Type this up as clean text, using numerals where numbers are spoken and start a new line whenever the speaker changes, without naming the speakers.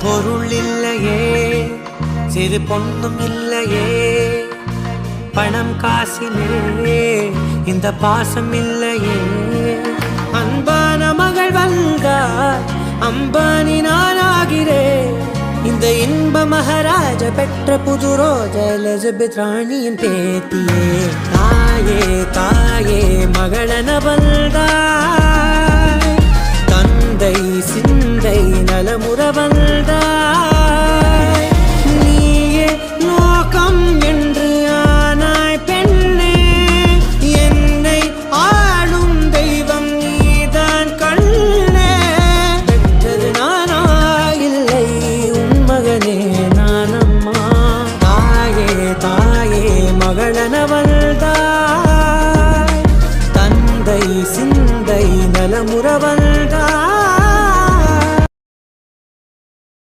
பொருள் இல்லையே, சிறு பொண்ணும் இல்லையே, பணம் காசிலே இந்த பாசம் இல்லையே. அன்பான மகள் வந்தார், அம்பானி நானாகிறேன். இந்த இன்ப மகாராஜ பெற்ற புது ரோஜா எலிசபெத் ராணியின் பேத்தியே. தாயே தாயே மகளன வந்தாய், தந்தை சிந்தை நலமுற வந்தாய்.